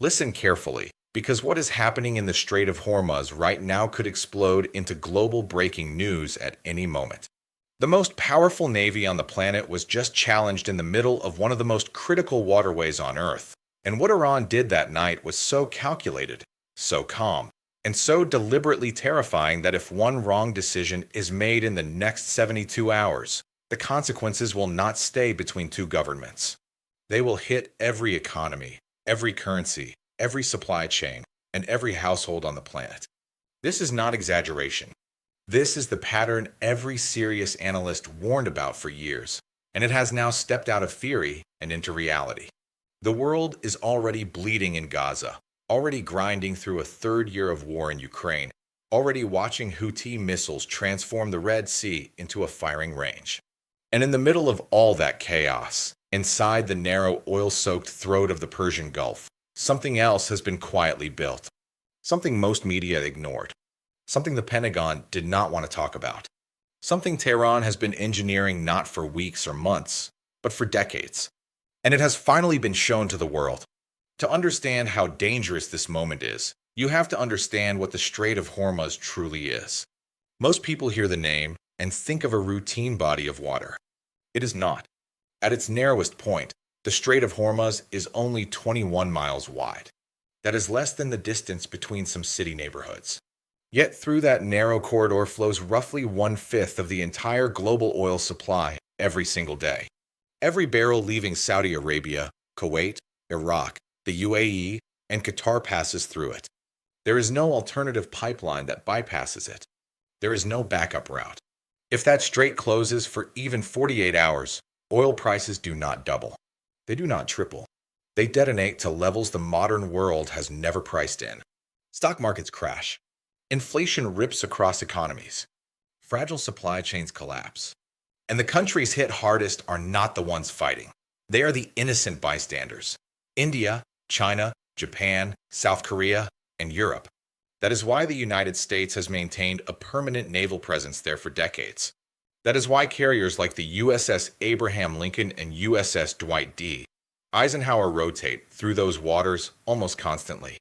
Listen carefully, because what is happening in the Strait of Hormuz right now could explode into global breaking news at any moment. The most powerful navy on the planet was just challenged in the middle of one of the most critical waterways on Earth. And what Iran did that night was so calculated, so calm, and so deliberately terrifying that if one wrong decision is made in the next 72 hours, the consequences will not stay between two governments. They will hit every economy, every currency, every supply chain, and every household on the planet. This is not exaggeration. This is the pattern every serious analyst warned about for years, and it has now stepped out of theory and into reality. The world is already bleeding in Gaza, already grinding through a third year of war in Ukraine, already watching Houthi missiles transform the Red Sea into a firing range. And in the middle of all that chaos, inside the narrow oil-soaked throat of the Persian Gulf, something else has been quietly built. Something most media ignored. Something the Pentagon did not want to talk about. Something Tehran has been engineering not for weeks or months, but for decades. And it has finally been shown to the world. To understand how dangerous this moment is, you have to understand what the Strait of Hormuz truly is. Most people hear the name and think of a routine body of water. It is not. At its narrowest point, the Strait of Hormuz is only 21 miles wide. That is less than the distance between some city neighborhoods. Yet through that narrow corridor flows roughly 1/5 of the entire global oil supply every single day. Every barrel leaving Saudi Arabia, Kuwait, Iraq, the UAE, and Qatar passes through it. There is no alternative pipeline that bypasses it. There is no backup route. If that strait closes for even 48 hours, oil prices do not double. They do not triple. They detonate to levels the modern world has never priced in. Stock markets crash. Inflation rips across economies. Fragile supply chains collapse. And the countries hit hardest are not the ones fighting. They are the innocent bystanders. India, China, Japan, South Korea, and Europe. That is why the United States has maintained a permanent naval presence there for decades. That is why carriers like the USS Abraham Lincoln and USS Dwight D. Eisenhower rotate through those waters almost constantly.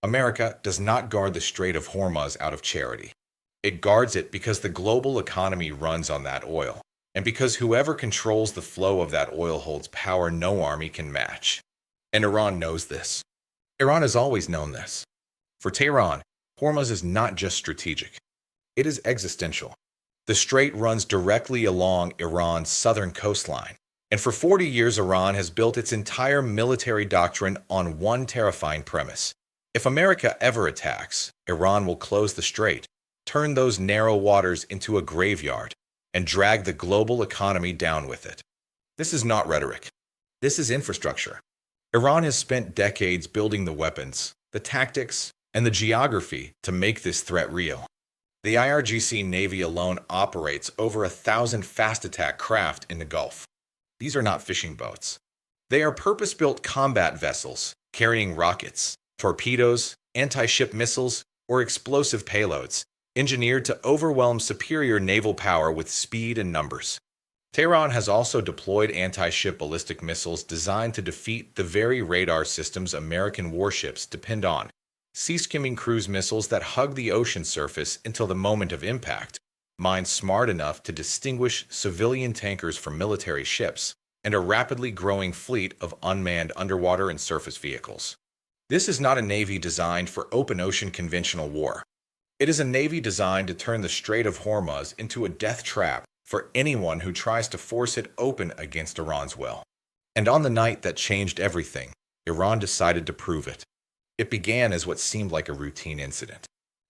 America does not guard the Strait of Hormuz out of charity. It guards it because the global economy runs on that oil, and because whoever controls the flow of that oil holds power no army can match. And Iran knows this. Iran has always known this. For Tehran, Hormuz is not just strategic. It is existential. The strait runs directly along Iran's southern coastline, and for 40 years Iran has built its entire military doctrine on one terrifying premise. If America ever attacks, Iran will close the strait, turn those narrow waters into a graveyard, and drag the global economy down with it. This is not rhetoric. This is infrastructure. Iran has spent decades building the weapons, the tactics, and the geography to make this threat real. The IRGC Navy alone operates over 1,000 fast-attack craft in the Gulf. These are not fishing boats. They are purpose-built combat vessels carrying rockets, torpedoes, anti-ship missiles, or explosive payloads, engineered to overwhelm superior naval power with speed and numbers. Tehran has also deployed anti-ship ballistic missiles designed to defeat the very radar systems American warships depend on, sea-skimming cruise missiles that hug the ocean surface until the moment of impact, minds smart enough to distinguish civilian tankers from military ships, and a rapidly growing fleet of unmanned underwater and surface vehicles. This is not a navy designed for open ocean conventional war. It is a navy designed to turn the Strait of Hormuz into a death trap for anyone who tries to force it open against Iran's will. And on the night that changed everything, Iran decided to prove it. It began as what seemed like a routine incident.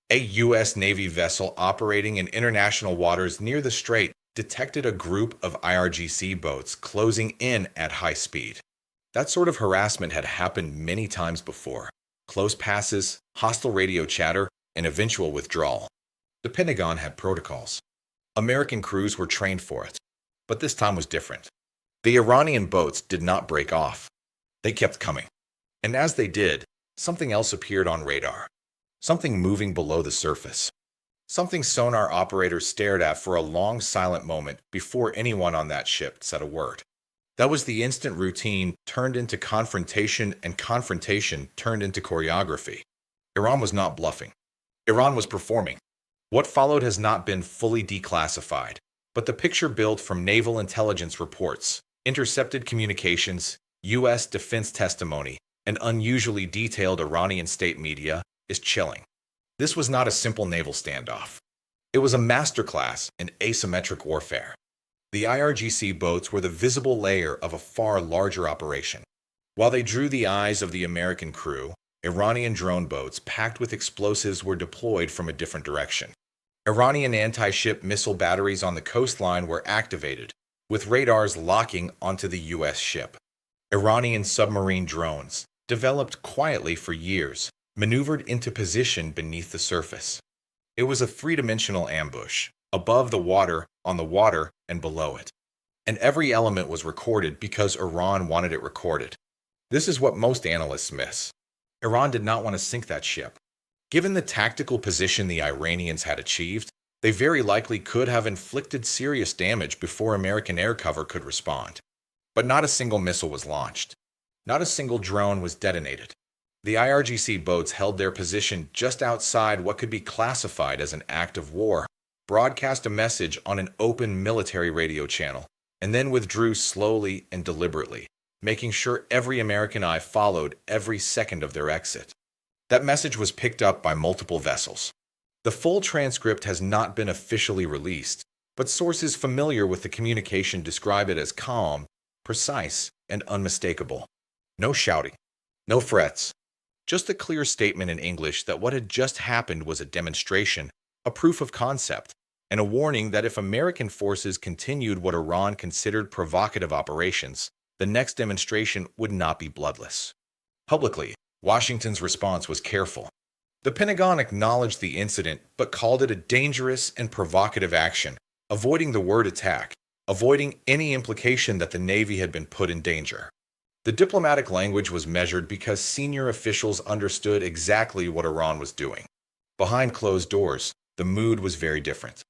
A U.S. Navy vessel operating in international waters near the strait detected a group of IRGC boats closing in at high speed. That sort of harassment had happened many times before. Close passes, hostile radio chatter, and eventual withdrawal. The Pentagon had protocols. American crews were trained for it. But this time was different. The Iranian boats did not break off. They kept coming. And as they did, something else appeared on radar. Something moving below the surface. Something sonar operators stared at for a long silent moment before anyone on that ship said a word. That was the instant routine turned into confrontation, and confrontation turned into choreography. Iran was not bluffing. Iran was performing. What followed has not been fully declassified, but the picture built from naval intelligence reports, intercepted communications, U.S. defense testimony, and unusually detailed Iranian state media is chilling. This was not a simple naval standoff. It was a masterclass in asymmetric warfare. The IRGC boats were the visible layer of a far larger operation. While they drew the eyes of the American crew, Iranian drone boats packed with explosives were deployed from a different direction. Iranian anti-ship missile batteries on the coastline were activated, with radars locking onto the U.S. ship. Iranian submarine drones, developed quietly for years, maneuvered into position beneath the surface. It was a three-dimensional ambush, above the water, on the water, and below it. And every element was recorded because Iran wanted it recorded. This is what most analysts miss. Iran did not want to sink that ship. Given the tactical position the Iranians had achieved, they very likely could have inflicted serious damage before American air cover could respond. But not a single missile was launched. Not a single drone was detonated. The IRGC boats held their position just outside what could be classified as an act of war, broadcast a message on an open military radio channel, and then withdrew slowly and deliberately, making sure every American eye followed every second of their exit. That message was picked up by multiple vessels. The full transcript has not been officially released, but sources familiar with the communication describe it as calm, precise, and unmistakable. No shouting, no threats, just a clear statement in English that what had just happened was a demonstration, a proof of concept, and a warning that if American forces continued what Iran considered provocative operations, the next demonstration would not be bloodless. Publicly, Washington's response was careful. The Pentagon acknowledged the incident but called it a dangerous and provocative action, avoiding the word attack, avoiding any implication that the Navy had been put in danger. The diplomatic language was measured because senior officials understood exactly what Iran was doing. Behind closed doors, the mood was very different.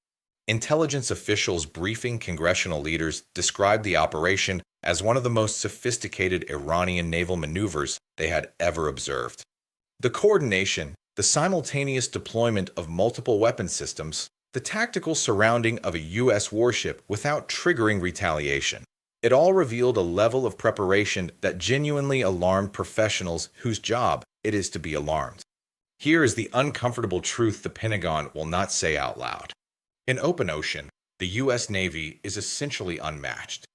Intelligence officials briefing congressional leaders described the operation as one of the most sophisticated Iranian naval maneuvers they had ever observed. The coordination, the simultaneous deployment of multiple weapon systems, the tactical surrounding of a U.S. warship without triggering retaliation. It all revealed a level of preparation that genuinely alarmed professionals whose job it is to be alarmed. Here is the uncomfortable truth the Pentagon will not say out loud. In open ocean, the U.S. Navy is essentially unmatched.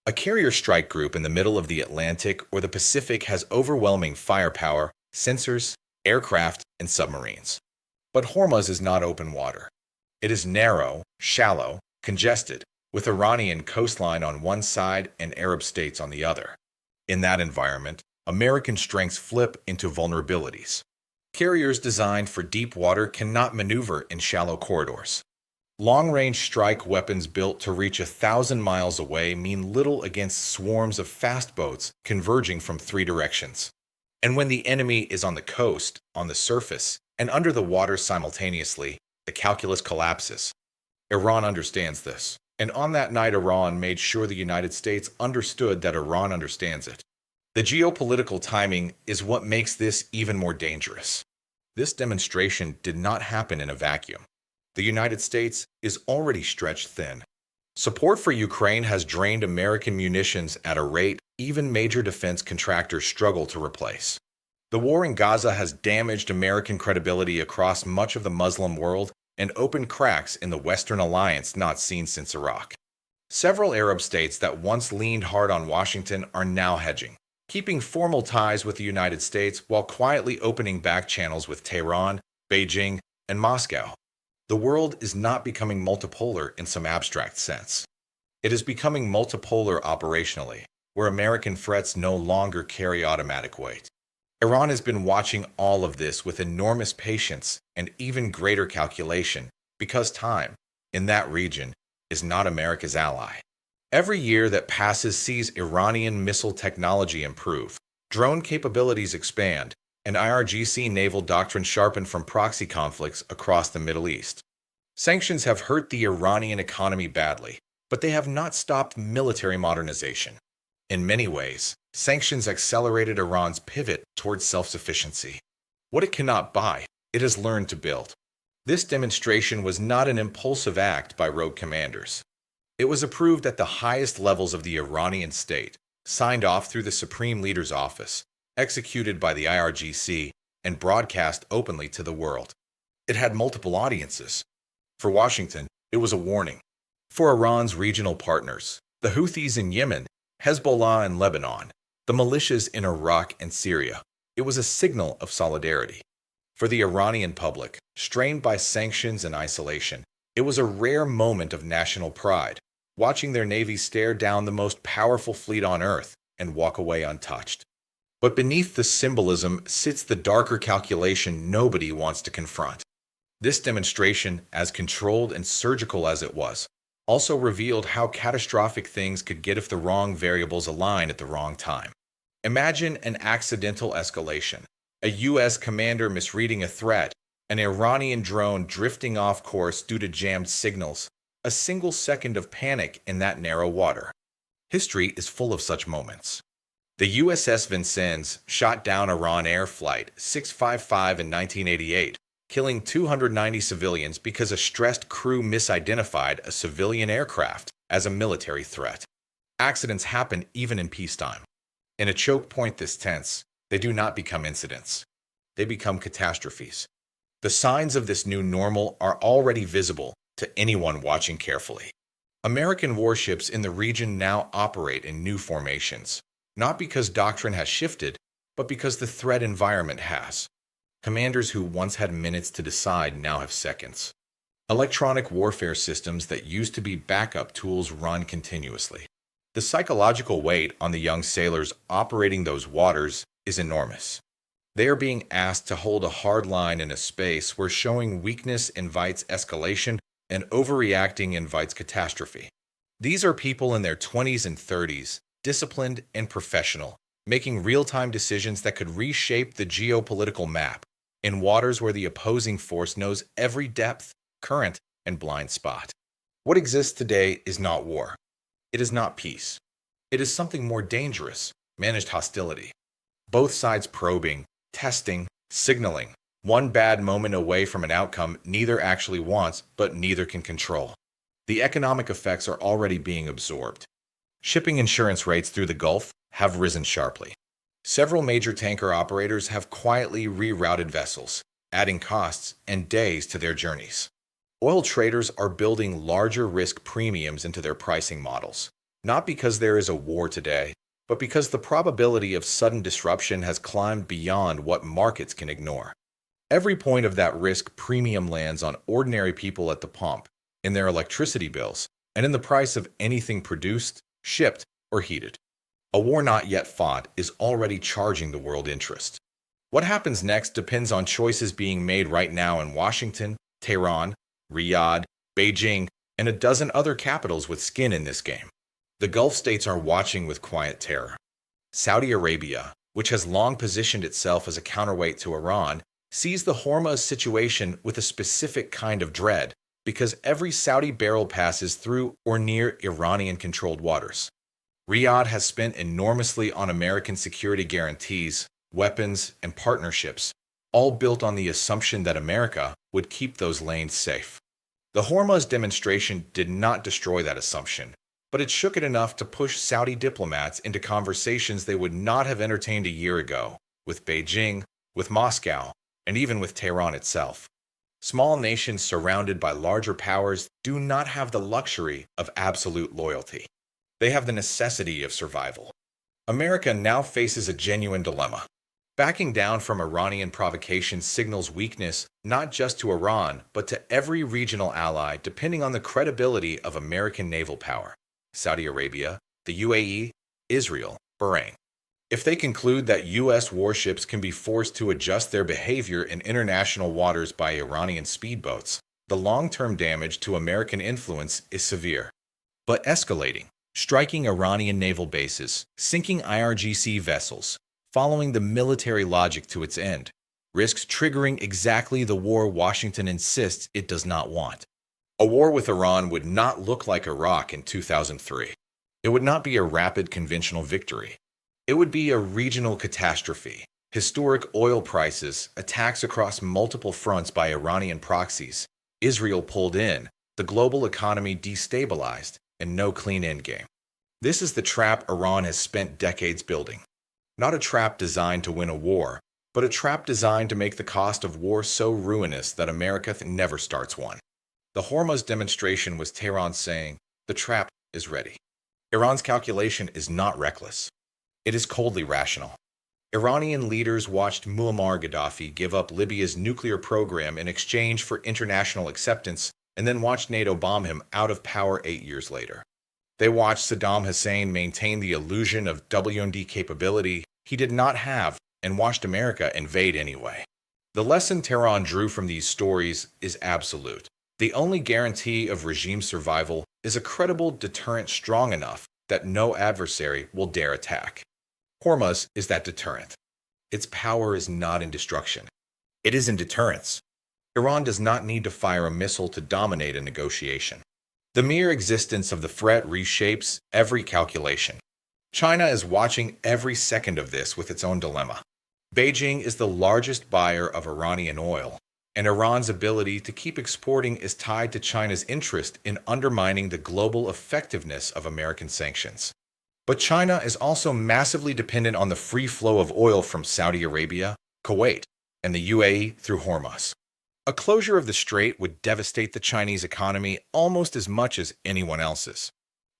A carrier strike group in the middle of the Atlantic or the Pacific has overwhelming firepower, sensors, aircraft, and submarines. But Hormuz is not open water. It is narrow, shallow, congested, with Iranian coastline on one side and Arab states on the other. In that environment, American strengths flip into vulnerabilities. Carriers designed for deep water cannot maneuver in shallow corridors. Long-range strike weapons built to reach 1,000 miles away mean little against swarms of fast boats converging from three directions. And when the enemy is on the coast, on the surface, and under the water simultaneously, the calculus collapses. Iran understands this. And on that night, Iran made sure the United States understood that Iran understands it. The geopolitical timing is what makes this even more dangerous. This demonstration did not happen in a vacuum. The United States is already stretched thin. Support for Ukraine has drained American munitions at a rate even major defense contractors struggle to replace. The war in Gaza has damaged American credibility across much of the Muslim world and opened cracks in the Western alliance not seen since Iraq. Several Arab states that once leaned hard on Washington are now hedging, keeping formal ties with the United States while quietly opening back channels with Tehran, Beijing, and Moscow. The world is not becoming multipolar in some abstract sense. It is becoming multipolar operationally, where American threats no longer carry automatic weight. Iran has been watching all of this with enormous patience and even greater calculation because time, in that region, is not America's ally. Every year that passes sees Iranian missile technology improve, drone capabilities expand, and IRGC naval doctrine sharpen from proxy conflicts across the Middle East. Sanctions have hurt the Iranian economy badly, but they have not stopped military modernization. In many ways, sanctions accelerated Iran's pivot towards self-sufficiency. What it cannot buy, it has learned to build. This demonstration was not an impulsive act by rogue commanders. It was approved at the highest levels of the Iranian state, signed off through the Supreme Leader's office, executed by the IRGC, and broadcast openly to the world. It had multiple audiences. For Washington, it was a warning. For Iran's regional partners, the Houthis in Yemen, Hezbollah in Lebanon, the militias in Iraq and Syria, it was a signal of solidarity. For the Iranian public, strained by sanctions and isolation, it was a rare moment of national pride, watching their navy stare down the most powerful fleet on Earth and walk away untouched. But beneath the symbolism sits the darker calculation nobody wants to confront. This demonstration, as controlled and surgical as it was, also revealed how catastrophic things could get if the wrong variables align at the wrong time. Imagine an accidental escalation, a U.S. commander misreading a threat, an Iranian drone drifting off course due to jammed signals, a single second of panic in that narrow water. History is full of such moments. The USS Vincennes shot down Iran Air Flight 655 in 1988, killing 290 civilians because a stressed crew misidentified a civilian aircraft as a military threat. Accidents happen even in peacetime. In a choke point this tense, they do not become incidents. They become catastrophes. The signs of this new normal are already visible to anyone watching carefully. American warships in the region now operate in new formations, not because doctrine has shifted, but because the threat environment has. Commanders who once had minutes to decide now have seconds. Electronic warfare systems that used to be backup tools run continuously. The psychological weight on the young sailors operating those waters is enormous. They are being asked to hold a hard line in a space where showing weakness invites escalation and overreacting invites catastrophe. These are people in their 20s and 30s, disciplined and professional, making real-time decisions that could reshape the geopolitical map in waters where the opposing force knows every depth, current, and blind spot. What exists today is not war. It is not peace. It is something more dangerous, managed hostility. Both sides probing, testing, signaling, one bad moment away from an outcome neither actually wants, but neither can control. The economic effects are already being absorbed. Shipping insurance rates through the Gulf have risen sharply. Several major tanker operators have quietly rerouted vessels, adding costs and days to their journeys. Oil traders are building larger risk premiums into their pricing models, not because there is a war today, but because the probability of sudden disruption has climbed beyond what markets can ignore. Every point of that risk premium lands on ordinary people at the pump, in their electricity bills, and in the price of anything produced, shipped, or heated. A war not yet fought is already charging the world interest. What happens next depends on choices being made right now in Washington, Tehran, Riyadh, Beijing, and a dozen other capitals with skin in this game. The Gulf states are watching with quiet terror. Saudi Arabia, which has long positioned itself as a counterweight to Iran, sees the Hormuz situation with a specific kind of dread because every Saudi barrel passes through or near Iranian-controlled waters. Riyadh has spent enormously on American security guarantees, weapons, and partnerships, all built on the assumption that America would keep those lanes safe. The Hormuz demonstration did not destroy that assumption, but it shook it enough to push Saudi diplomats into conversations they would not have entertained a year ago, with Beijing, with Moscow, and even with Tehran itself. Small nations surrounded by larger powers do not have the luxury of absolute loyalty. They have the necessity of survival. America now faces a genuine dilemma. Backing down from Iranian provocation signals weakness not just to Iran, but to every regional ally depending on the credibility of American naval power. Saudi Arabia, the UAE, Israel, Bahrain. If they conclude that U.S. warships can be forced to adjust their behavior in international waters by Iranian speedboats, the long-term damage to American influence is severe. But escalating, striking Iranian naval bases, sinking IRGC vessels, following the military logic to its end, risks triggering exactly the war Washington insists it does not want. A war with Iran would not look like Iraq in 2003. It would not be a rapid conventional victory. It would be a regional catastrophe. Historic oil prices, attacks across multiple fronts by Iranian proxies, Israel pulled in, the global economy destabilized, and no clean endgame. This is the trap Iran has spent decades building. Not a trap designed to win a war, but a trap designed to make the cost of war so ruinous that America never starts one. The Hormuz demonstration was Tehran saying, "The trap is ready." Iran's calculation is not reckless. It is coldly rational. Iranian leaders watched Muammar Gaddafi give up Libya's nuclear program in exchange for international acceptance and then watched NATO bomb him out of power 8 years later. They watched Saddam Hussein maintain the illusion of W&D capability he did not have and watched America invade anyway. The lesson Tehran drew from these stories is absolute. The only guarantee of regime survival is a credible deterrent strong enough that no adversary will dare attack. Hormuz is that deterrent. Its power is not in destruction. It is in deterrence. Iran does not need to fire a missile to dominate a negotiation. The mere existence of the threat reshapes every calculation. China is watching every second of this with its own dilemma. Beijing is the largest buyer of Iranian oil, and Iran's ability to keep exporting is tied to China's interest in undermining the global effectiveness of American sanctions. But China is also massively dependent on the free flow of oil from Saudi Arabia, Kuwait, and the UAE through Hormuz. A closure of the strait would devastate the Chinese economy almost as much as anyone else's.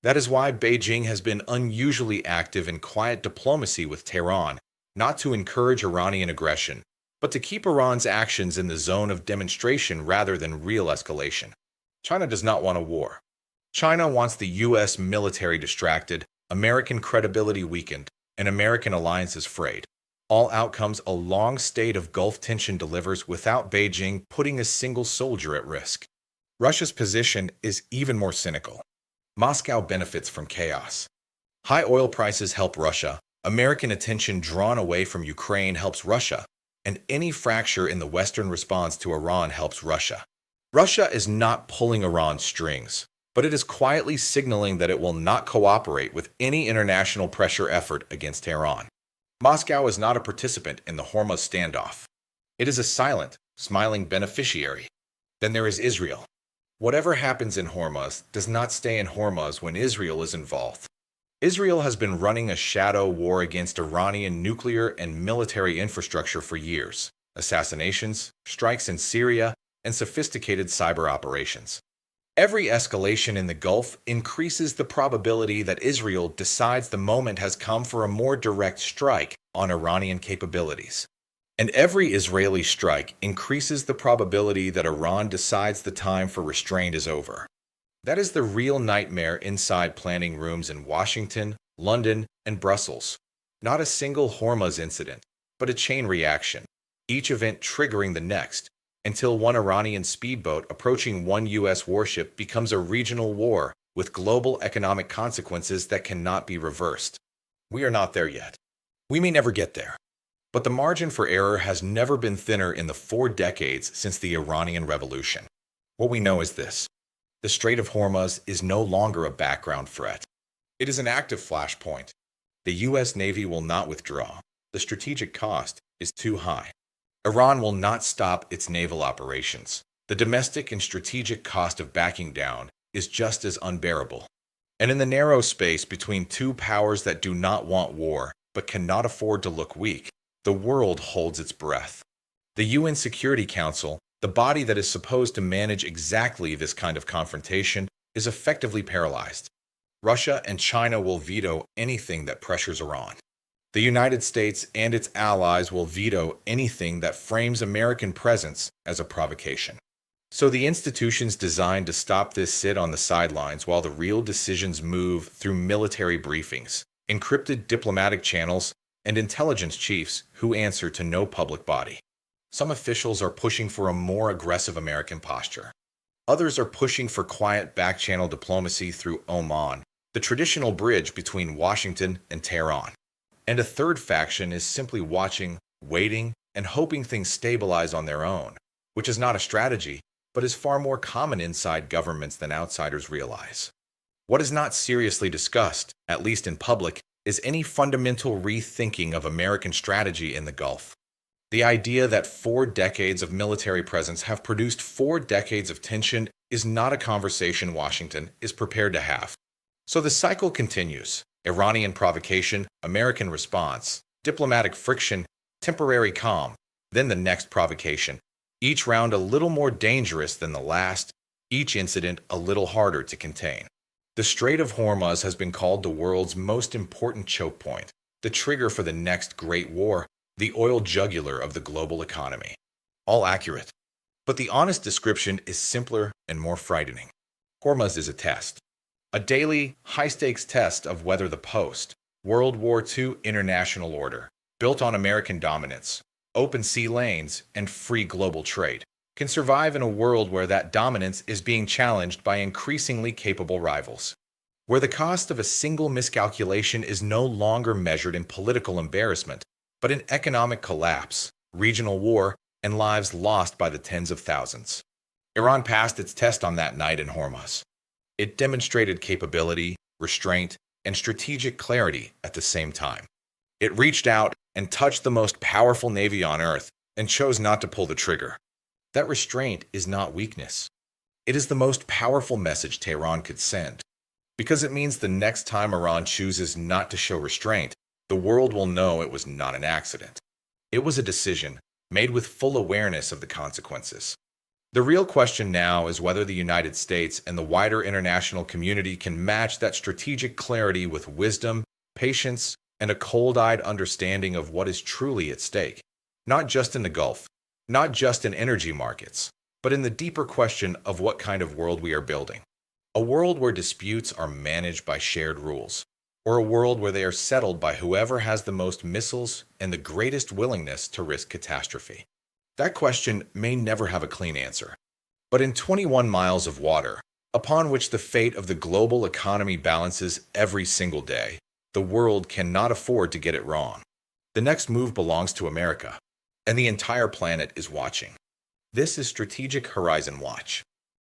That is why Beijing has been unusually active in quiet diplomacy with Tehran, not to encourage Iranian aggression, but to keep Iran's actions in the zone of demonstration rather than real escalation. China does not want a war. China wants the U.S. military distracted, American credibility weakened, and American alliances frayed. All outcomes a long state of Gulf tension delivers without Beijing putting a single soldier at risk. Russia's position is even more cynical. Moscow benefits from chaos. High oil prices help Russia, American attention drawn away from Ukraine helps Russia, and any fracture in the Western response to Iran helps Russia. Russia is not pulling Iran's strings, but it is quietly signaling that it will not cooperate with any international pressure effort against Tehran. Moscow is not a participant in the Hormuz standoff. It is a silent, smiling beneficiary. Then there is Israel. Whatever happens in Hormuz does not stay in Hormuz when Israel is involved. Israel has been running a shadow war against Iranian nuclear and military infrastructure for years. Assassinations, strikes in Syria, and sophisticated cyber operations. Every escalation in the Gulf increases the probability that Israel decides the moment has come for a more direct strike on Iranian capabilities. And every Israeli strike increases the probability that Iran decides the time for restraint is over. That is the real nightmare inside planning rooms in Washington, London, and Brussels. Not a single Hormuz incident, but a chain reaction, each event triggering the next, until one Iranian speedboat approaching one U.S. warship becomes a regional war with global economic consequences that cannot be reversed. We are not there yet. We may never get there. But the margin for error has never been thinner in the 4 decades since the Iranian Revolution. What we know is this. The Strait of Hormuz is no longer a background threat. It is an active flashpoint. The U.S. Navy will not withdraw. The strategic cost is too high. Iran will not stop its naval operations. The domestic and strategic cost of backing down is just as unbearable. And in the narrow space between two powers that do not want war but cannot afford to look weak, the world holds its breath. The UN Security Council, the body that is supposed to manage exactly this kind of confrontation, is effectively paralyzed. Russia and China will veto anything that pressures Iran. The United States and its allies will veto anything that frames American presence as a provocation. So the institutions designed to stop this sit on the sidelines while the real decisions move through military briefings, encrypted diplomatic channels, and intelligence chiefs who answer to no public body. Some officials are pushing for a more aggressive American posture. Others are pushing for quiet back-channel diplomacy through Oman, the traditional bridge between Washington and Tehran. And a third faction is simply watching, waiting, and hoping things stabilize on their own, which is not a strategy, but is far more common inside governments than outsiders realize. What is not seriously discussed, at least in public, is any fundamental rethinking of American strategy in the Gulf. The idea that 4 decades of military presence have produced 4 decades of tension is not a conversation Washington is prepared to have. So the cycle continues: Iranian provocation, American response, diplomatic friction, temporary calm, then the next provocation, each round a little more dangerous than the last, each incident a little harder to contain. The Strait of Hormuz has been called the world's most important choke point, the trigger for the next great war, the oil jugular of the global economy. All accurate. But the honest description is simpler and more frightening. Hormuz is a test. A daily, high-stakes test of whether the post-World War II international order, built on American dominance, open sea lanes, and free global trade, can survive in a world where that dominance is being challenged by increasingly capable rivals. Where the cost of a single miscalculation is no longer measured in political embarrassment, but in economic collapse, regional war, and lives lost by the tens of thousands. Iran passed its test on that night in Hormuz. It demonstrated capability, restraint, and strategic clarity at the same time. It reached out and touched the most powerful navy on earth and chose not to pull the trigger. That restraint is not weakness. It is the most powerful message Tehran could send, because it means the next time Iran chooses not to show restraint, the world will know it was not an accident. It was a decision made with full awareness of the consequences. The real question now is whether the United States and the wider international community can match that strategic clarity with wisdom, patience, and a cold-eyed understanding of what is truly at stake, not just in the Gulf, not just in energy markets, but in the deeper question of what kind of world we are building. A world where disputes are managed by shared rules, or a world where they are settled by whoever has the most missiles and the greatest willingness to risk catastrophe. That question may never have a clean answer. But in 21 miles of water, upon which the fate of the global economy balances every single day, the world cannot afford to get it wrong. The next move belongs to America, and the entire planet is watching. This is Strategic Horizon Watch.